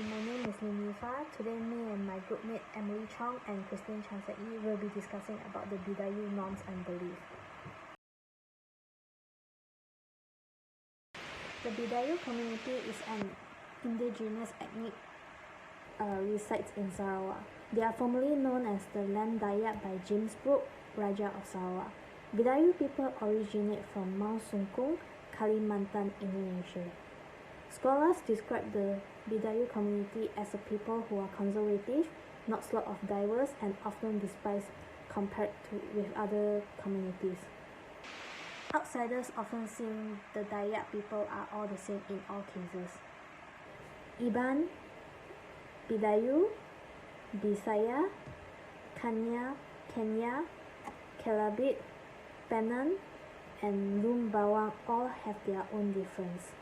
my name is Linifa. Today me and my groupmate Emily Chong and Christine Chanseki will be discussing about the Bidayuh norms and beliefs. The Bidayuh community is an indigenous ethnic resides in Sarawak. They are formerly known as the Land Dayak by James Brooke, Raja of Sarawak. Bidayuh people originate from Mount Sungkung, Kalimantan, Indonesia. Scholars describe the Bidayuh community as a people who are conservative, not sort of diverse, and often despised compared with other communities. Outsiders often think the Dayak people are all the same in all cases. Iban, Bidayuh, Bisaya, Kanya, Kenya, Kelabit, Penang, and Lum Bawang all have their own difference.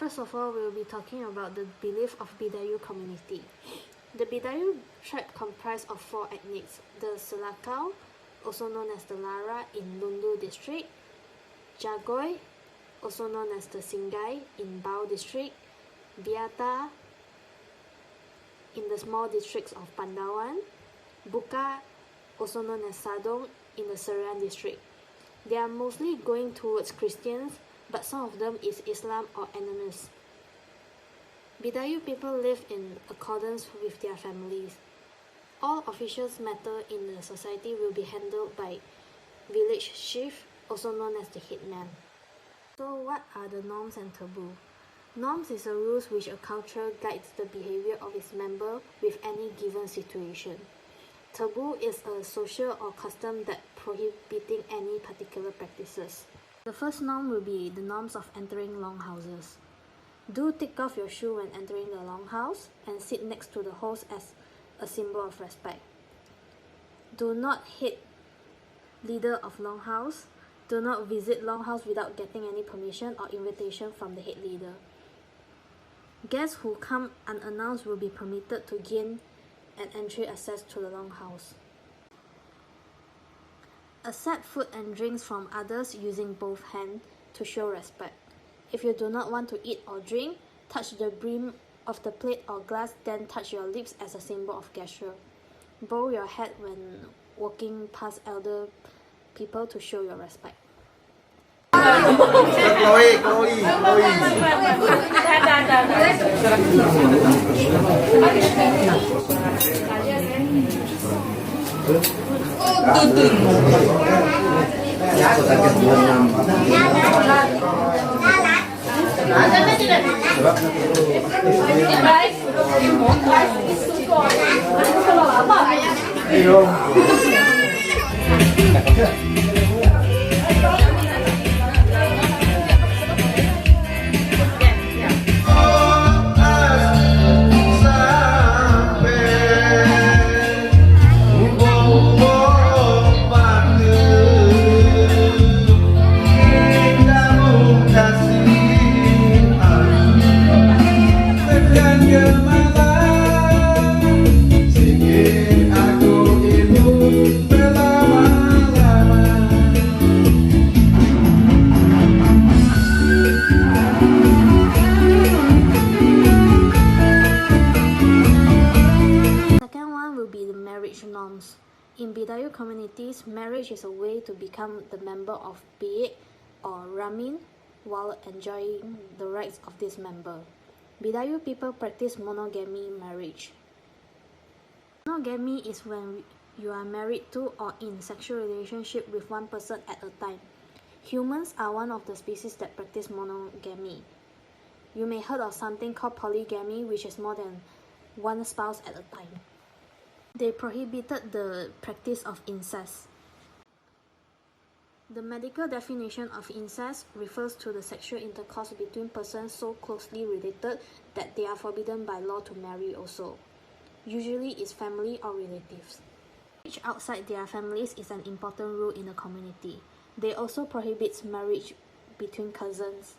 First of all, we will be talking about the belief of Bidayuh community. The Bidayuh tribe comprised of 4 ethnics: the Selakau, also known as the Lara in Lundu district, Jagoy, also known as the Singai in Bau district, Biata in the small districts of Pandawan, Buka, also known as Sadong in the Serian district. They are mostly going towards Christians, but some of them is Islam or animist. Bidayuh people live in accordance with their families. All officials matter in the society will be handled by village chief, also known as the headman. So what are the norms and taboo? Norms is a rules which a culture guides the behavior of its member with any given situation. Taboo is a social or custom that prohibiting any particular practices. The first norm will be the norms of entering longhouses. Do take off your shoe when entering the longhouse and sit next to the host as a symbol of respect. Do not hit leader of longhouse. Do not visit longhouse without getting any permission or invitation from the head leader. Guests who come unannounced will be permitted to gain an entry access to the longhouse. Accept food and drinks from others using both hands to show respect. If you do not want to eat or drink, touch the brim of the plate or glass, then touch your lips as a symbol of gesture. Bow your head when walking past elder people to show your respect. norms. In Bidayuh communities, marriage is a way to become the member of Bidayuh or Ramin while enjoying the rights of this member. Bidayuh people practice monogamy marriage. Monogamy is when you are married to or in sexual relationship with one person at a time. Humans are one of the species that practice monogamy. You may heard of something called polygamy, which is more than one spouse at a time. They prohibited the practice of incest. The medical definition of incest refers to the sexual intercourse between persons so closely related that they are forbidden by law to marry also. Usually it's family or relatives. Marriage outside their families is an important rule in the community. They also prohibit marriage between cousins.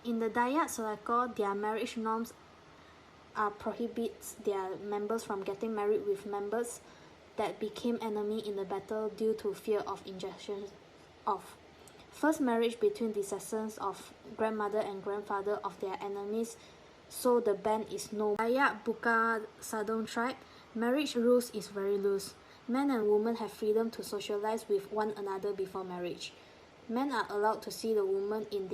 In the Dayak Selako, their marriage norms prohibits their members from getting married with members that became enemy in the battle due to fear of injection of first marriage between descendants of grandmother and grandfather of their enemies, so the ban is no. Dayak Buka Sadong tribe, marriage rules is very loose. Men and women have freedom to socialize with one another before marriage. Men are allowed to see the woman in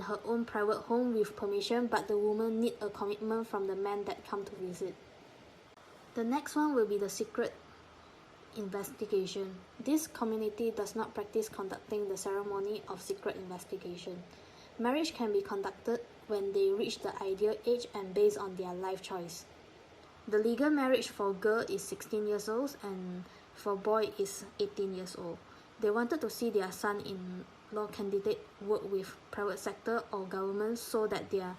her own private home with permission, but the woman need a commitment from the man that come to visit. The next one will be the secret investigation. This community does not practice conducting the ceremony of secret investigation. Marriage can be conducted when they reach the ideal age and based on their life choice. The legal marriage for girl is 16 years old and for boy is 18 years old. They wanted to see their son-in-law candidate work with private sector or government so that their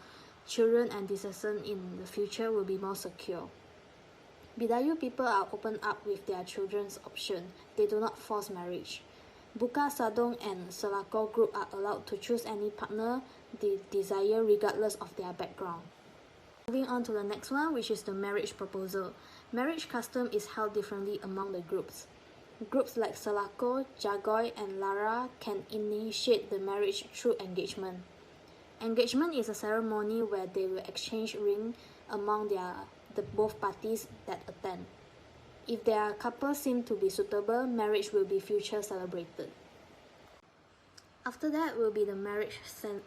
children and descendants in the future will be more secure. Bidayuh people are open up with their children's option. They do not force marriage. Buka Sadong and Selako group are allowed to choose any partner they desire regardless of their background. Moving on to the next one, which is the marriage proposal. Marriage custom is held differently among the groups. Groups like Selako, Jagoy, and Lara can initiate the marriage through engagement. Engagement is a ceremony where they will exchange ring among the both parties that attend. If their couple seem to be suitable, marriage will be future celebrated. After that will be the marriage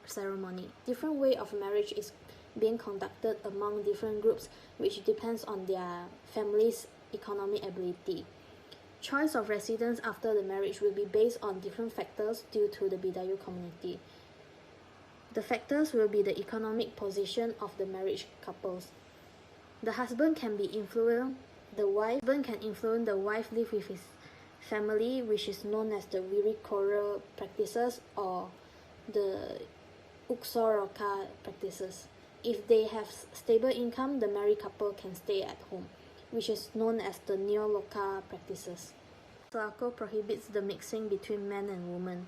ceremony. Different way of marriage is being conducted among different groups, which depends on their family's economic ability. Choice of residence after the marriage will be based on different factors due to the Bidayuh community. The factors will be the economic position of the marriage couples. The husband can influence the wife live with his family, which is known as the Wirikora practices or the Uksoroka practices. If they have stable income, the married couple can stay at home, which is known as the Neoloka practices. Selako prohibits the mixing between men and women.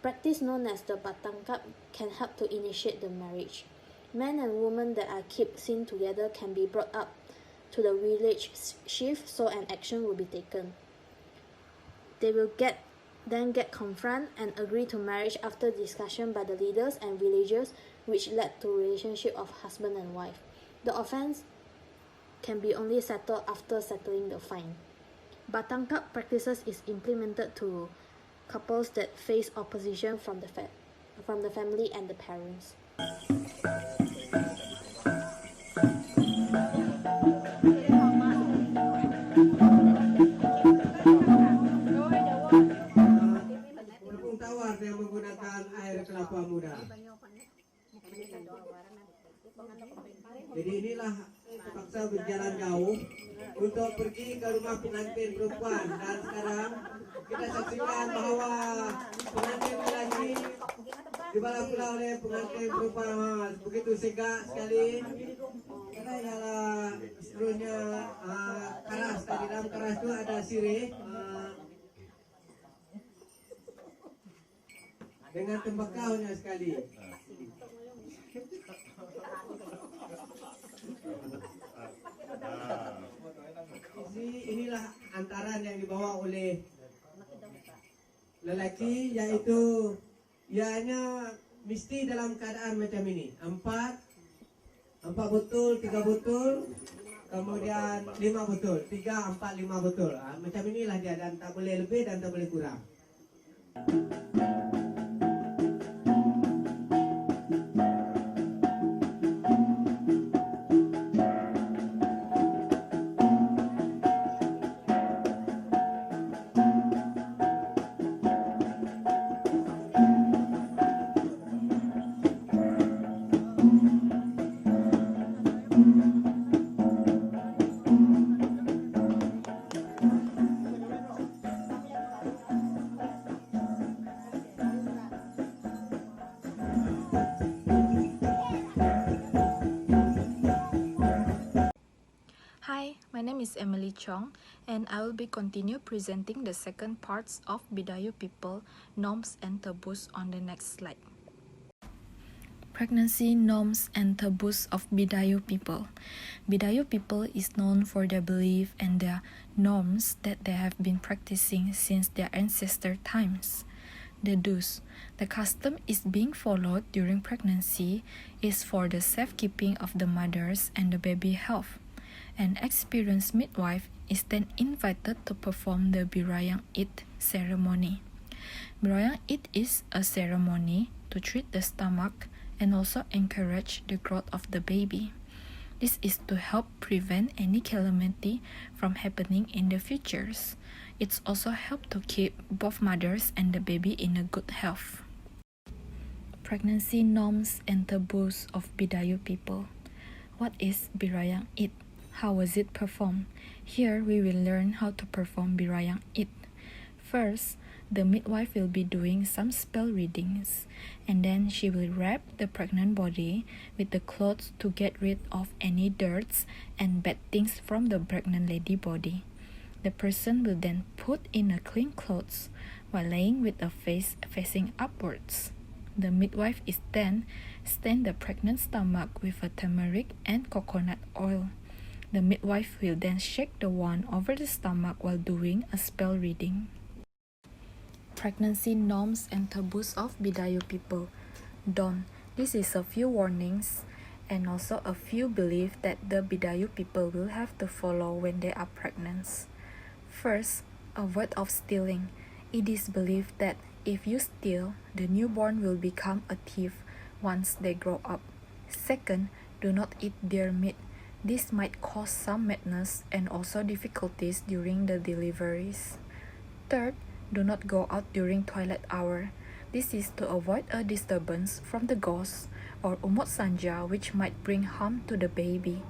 Practice known as the Batangkap can help to initiate the marriage. Men and women that are kept seen together can be brought up to the village chief so an action will be taken. They will then get confront and agree to marriage after discussion by the leaders and villagers, which led to relationship of husband and wife. The offense can be only settled after settling the fine. Batangkap practices is implemented to couples that face opposition from the family and the parents. Tawar yang menggunakan air kelapa muda. Jadi inilah terpaksa berjalan jauh untuk pergi ke rumah pengantin perempuan, dan sekarang kita saksikan bahwa pengantin lagi dibawa pula oleh pengantin perempuan. Begitu sigap sekali. Karena ialah seluruhnya keras, tadi dalam keras itu ada sirih dengan tembakaunya sekali. Inilah antaran yang dibawa oleh lelaki, yaitu ianya mesti dalam keadaan macam ini. 4 botol, 3 botol, kemudian 5 botol, 3, 4, 5 botol. Macam inilah dia, dan tak boleh lebih dan tak boleh kurang. name is Emily Chong, and I will be continue presenting the second parts of Bidayuh people, norms and taboos on the next slide. Pregnancy norms and taboos of Bidayuh people. Bidayuh people is known for their belief and their norms that they have been practicing since their ancestor times. The do's. The custom is being followed during pregnancy is for the safekeeping of the mothers and the baby health. An experienced midwife is then invited to perform the Bidayuh Eat ceremony. Bidayuh Eat is a ceremony to treat the stomach and also encourage the growth of the baby. This is to help prevent any calamity from happening in the futures. It's also help to keep both mothers and the baby in a good health. Pregnancy norms and taboos of Bidayuh people. What is Bidayuh Eat? How was it performed? Here we will learn how to perform Bidayuh Eat. First, the midwife will be doing some spell readings, and then she will wrap the pregnant body with the clothes to get rid of any dirts and bad things from the pregnant lady body. The person will then put in a clean clothes while laying with a face facing upwards. The midwife is then stain the pregnant stomach with a turmeric and coconut oil. The midwife will then shake the wand over the stomach while doing a spell reading. Pregnancy norms and taboos of Bidayuh people. Don't. This is a few warnings and also a few beliefs that the Bidayuh people will have to follow when they are pregnant. First, avoid of stealing. It is believed that if you steal, the newborn will become a thief once they grow up. Second, do not eat their meat. This might cause some madness and also difficulties during the deliveries. Third, do not go out during twilight hour. This is to avoid a disturbance from the ghosts or umut sanja which might bring harm to the baby.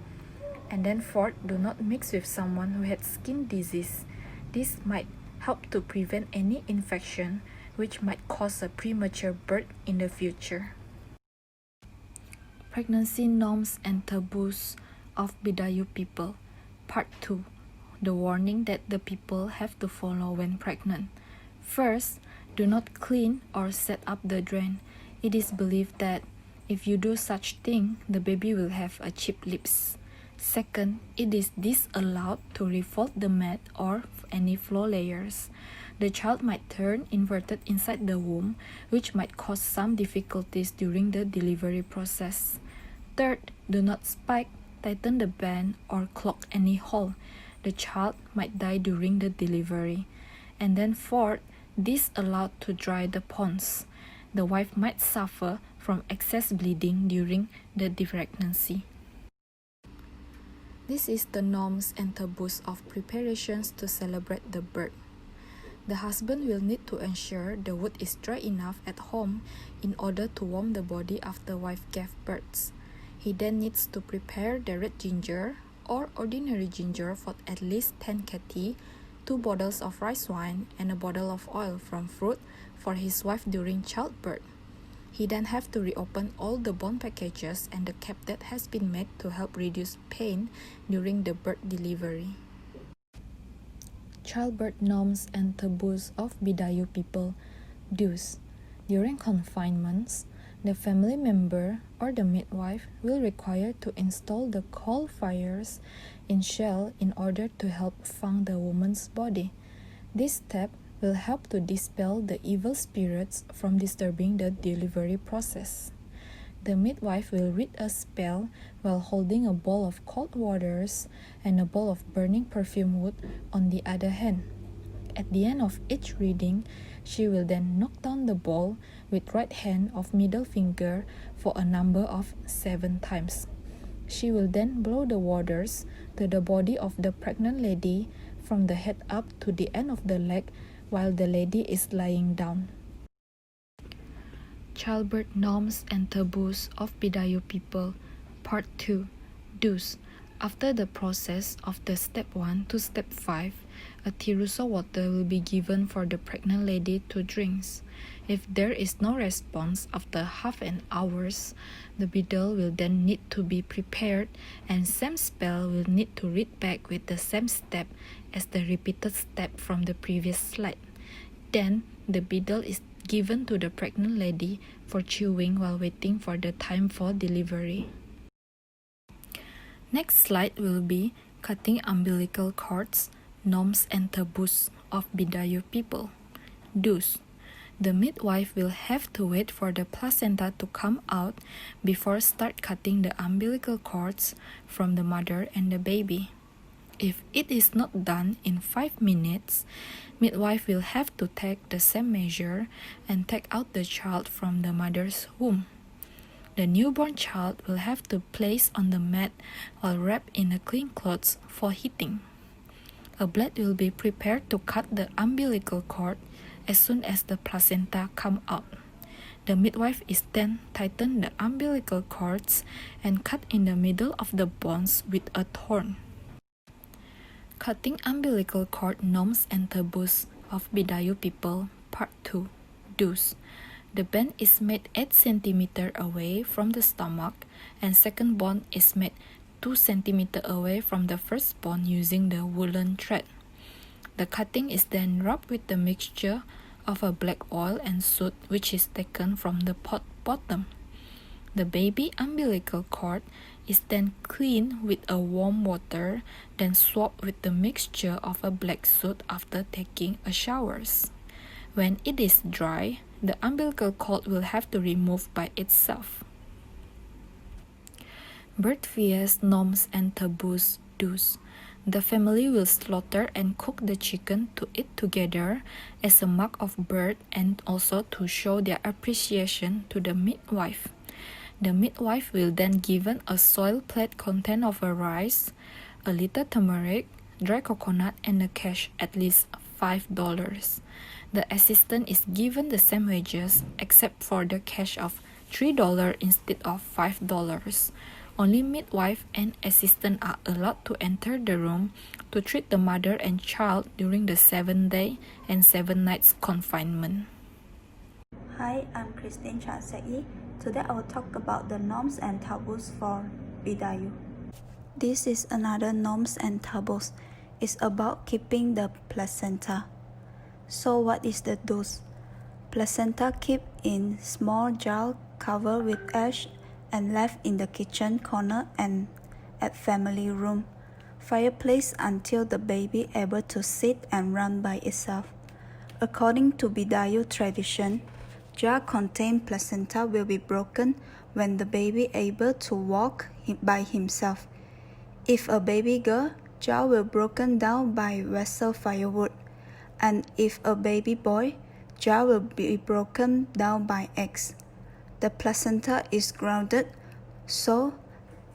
And then fourth, do not mix with someone who had skin disease. This might help to prevent any infection which might cause a premature birth in the future. Pregnancy norms and taboos of Bidayuh people. Part 2. The warning that the people have to follow when pregnant. First, do not clean or set up the drain. It is believed that if you do such thing, the baby will have a chipped lips. Second, it is disallowed to refold the mat or any floor layers. The child might turn inverted inside the womb, which might cause some difficulties during the delivery process. Third, do not spike, tighten the band, or clog any hole. The child might die during the delivery. And then fourth, disallowed to dry the pons. The wife might suffer from excess bleeding during the pregnancy. This is the norms and taboos of preparations to celebrate the birth. The husband will need to ensure the wood is dry enough at home in order to warm the body after wife gave birth. He then needs to prepare the red ginger or ordinary ginger for at least 10 kati, 2 bottles of rice wine, and a bottle of oil from fruit for his wife during childbirth. He then have to reopen all the bone packages and the cap that has been made to help reduce pain during the birth delivery. Childbirth norms and taboos of Bidayuh people. Do's. During confinements, the family member or the midwife will require to install the coal fires in shell in order to help fang the woman's body. This step will help to dispel the evil spirits from disturbing the delivery process. The midwife will read a spell while holding a bowl of cold waters and a bowl of burning perfume wood on the other hand. At the end of each reading, she will then knock down the bowl with right hand of middle finger for a number of 7 times. She will then blow the waters to the body of the pregnant lady from the head up to the end of the leg while the lady is lying down. Childbirth norms and taboos of Bidayuh people. Part 2. Do's. After the process of the step 1 to step 5, A tirusa water will be given for the pregnant lady to drink. If there is no response after half an hour, the bidal will then need to be prepared and same spell will need to read back with the same step as the repeated step from the previous slide. Then the bidal is given to the pregnant lady for chewing while waiting for the time for delivery. Next slide will be cutting umbilical cords, norms and taboos of Bidayuh people. Do's. The midwife will have to wait for the placenta to come out before start cutting the umbilical cords from the mother and the baby. If it is not done in 5 minutes, midwife will have to take the same measure and take out the child from the mother's womb. The newborn child will have to place on the mat or wrapped in a clean clothes for heating. A blade will be prepared to cut the umbilical cord as soon as the placenta come out. The midwife is then tighten the umbilical cords and cut in the middle of the bones with a thorn. Cutting umbilical cord norms and taboos of Bidayuh people, Part 2. Do's. The band is made 8 cm away from the stomach and second bone is made 2 cm away from the first bone using the woolen thread. The cutting is then rubbed with the mixture of a black oil and soot which is taken from the pot bottom. The baby umbilical cord is then cleaned with a warm water, then swabbed with the mixture of a black soot after taking a showers. When it is dry, the umbilical cord will have to remove by itself. Birth fears, norms and taboos, do's. The family will slaughter and cook the chicken to eat together as a mark of birth and also to show their appreciation to the midwife. The midwife will then given a soil plate content of a rice, a little turmeric, dry coconut and a cash at least $5. The assistant is given the same wages except for the cash of $3 instead of $5. Only midwife and assistant are allowed to enter the room to treat the mother and child during the 7-day and 7 nights confinement. Hi, I'm Christine Chansei. Today I will talk about the norms and taboos for Bidayuh. This is another norms and taboos. It's about keeping the placenta. So what is the dose? Placenta kept in small jar covered with ash and left in the kitchen corner and at family room fireplace until the baby able to sit and run by itself. According to Bidayuh tradition, jar contained placenta will be broken when the baby able to walk by himself. If a baby girl, jar will broken down by vessel firewood, and if a baby boy, jar will be broken down by eggs. The placenta is grounded, so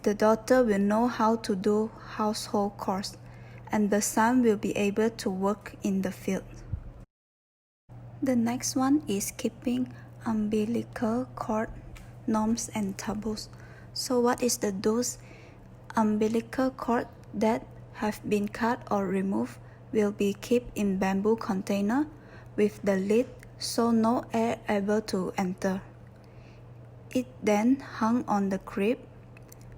the daughter will know how to do household chores, and the son will be able to work in the field. The next one is keeping umbilical cord, norms and taboos. So what is the dose? Umbilical cord that have been cut or removed will be kept in bamboo container with the lid so no air able to enter. It then hung on the crib.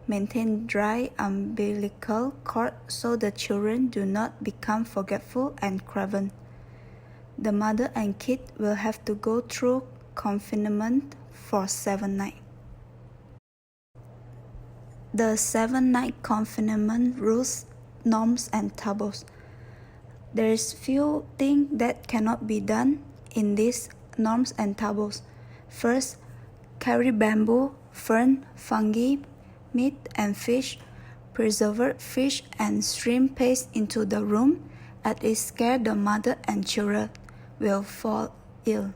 Maintain dry umbilical cord so the children do not become forgetful and craven. The mother and kid will have to go through confinement for 7 nights. The 7-night confinement rules, norms and taboos. There is few things that cannot be done in these norms and taboos. First, carry bamboo, fern, fungi, meat and fish, preserved fish and shrimp paste into the room, as it scare the mother and children will fall ill.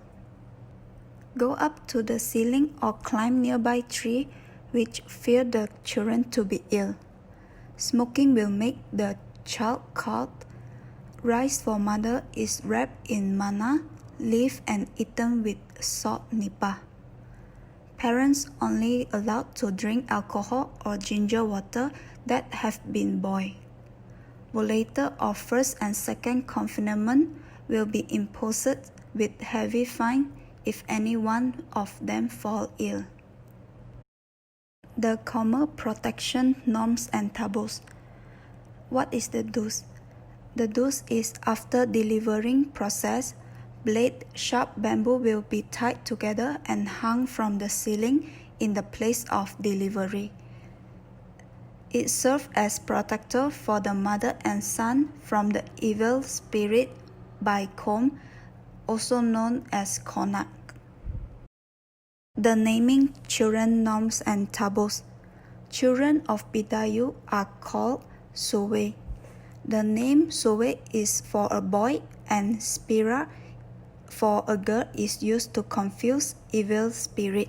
Go up to the ceiling or climb nearby tree which fear the children to be ill. Smoking will make the child cold. Rice for mother is wrapped in manna leaf and eaten with salt nipa. Parents only allowed to drink alcohol or ginger water that have been boiled. violator of first and second confinement will be imposed with heavy fine if any one of them fall ill. The common protection norms and taboos. What is the do's? The do's is after delivering process, blade sharp bamboo will be tied together and hung from the ceiling in the place of delivery. It serves as protector for the mother and son from the evil spirit by comb, also known as konak. The naming children norms and taboos. Children of Bidayuh are called Sowe. The name Sowe is for a boy and Spira for a girl is used to confuse evil spirit.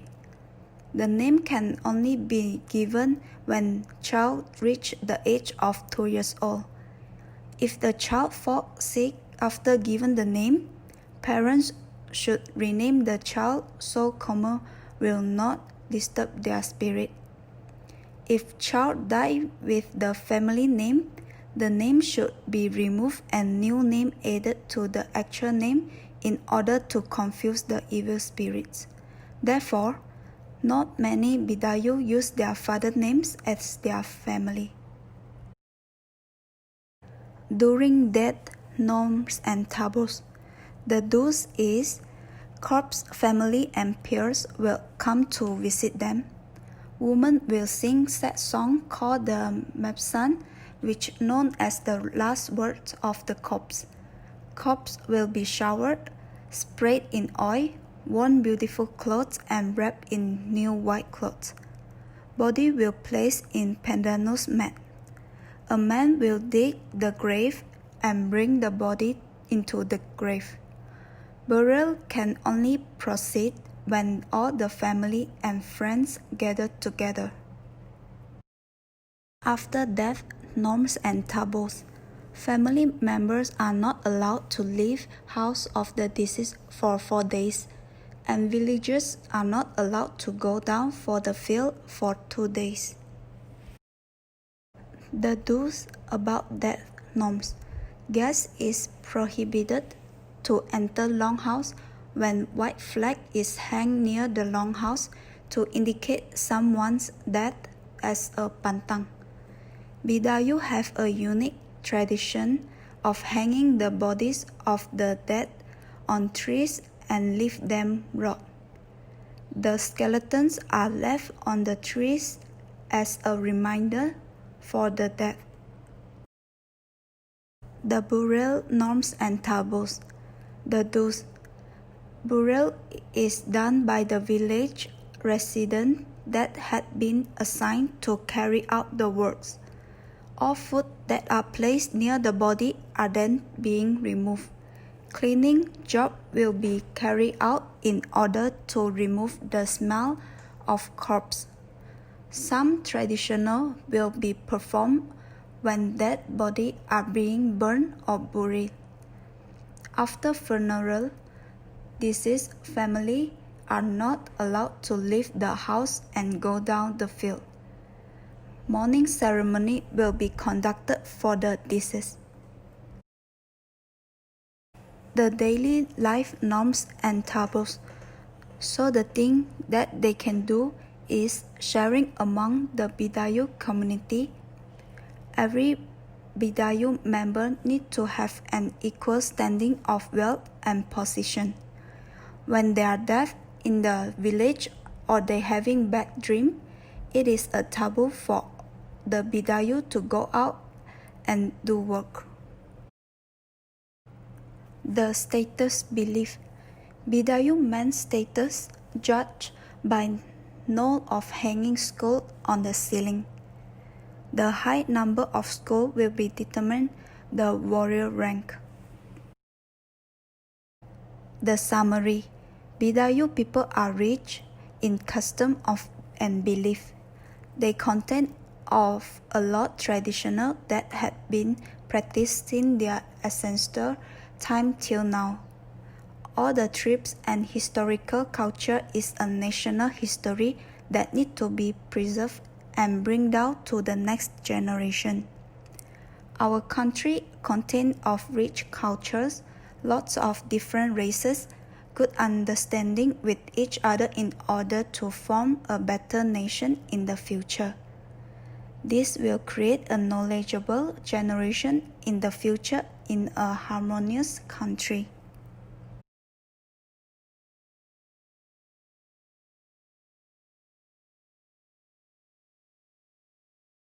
The name can only be given when child reach the age of 2 years old. If the child falls sick after given the name, parents should rename the child so coma will not disturb their spirit. If child die with the family name, the name should be removed and new name added to the actual name in order to confuse the evil spirits. Therefore, not many Bidayuh use their father names as their family. During death, norms and taboos. The do's is corpse family and peers will come to visit them. Women will sing sad song called the Mepsan, which known as the last words of the corpse. Corpse will be showered, sprayed in oil, worn beautiful clothes and wrapped in new white clothes. Body will placed in pandanus mat. A man will dig the grave and bring the body into the grave. Burial can only proceed when all the family and friends gather together. After death, norms and taboos. Family members are not allowed to leave house of the deceased for 4 days, and villagers are not allowed to go down for the field for 2 days. The do's about death norms. Guest is prohibited to enter longhouse when white flag is hanged near the longhouse to indicate someone's death as a pantang. Bidayuh have a unique tradition of hanging the bodies of the dead on trees and leave them rot. The skeletons are left on the trees as a reminder for the dead. The burial norms and taboos. The do's. Burial is done by the village resident that had been assigned to carry out the works. All food that are placed near the body are then being removed. Cleaning job will be carried out in order to remove the smell of corpse. Some traditional will be performed when dead bodies are being burned or buried. After funeral, deceased family are not allowed to leave the house and go down the field. Mourning ceremony will be conducted for the deceased. The daily life norms and taboos. So the thing that they can do is sharing among the Bidayuh community. Every Bidayuh member need to have an equal standing of wealth and position. When they are deaf in the village or they having bad dream, it is a taboo for the Bidayuh to go out and do work. The status belief. Bidayuh men's status judged by knoll of hanging skull on the ceiling. The high number of skull will be determined the warrior rank. The summary. Bidayuh people are rich in custom of and belief. They contain of a lot traditional that had been practiced in their ancestor time till now. All the tribes and historical culture is a national history that need to be preserved and bring down to the next generation. Our country contains of rich cultures, lots of different races, good understanding with each other in order to form a better nation in the future. This will create a knowledgeable generation in the future in a harmonious country.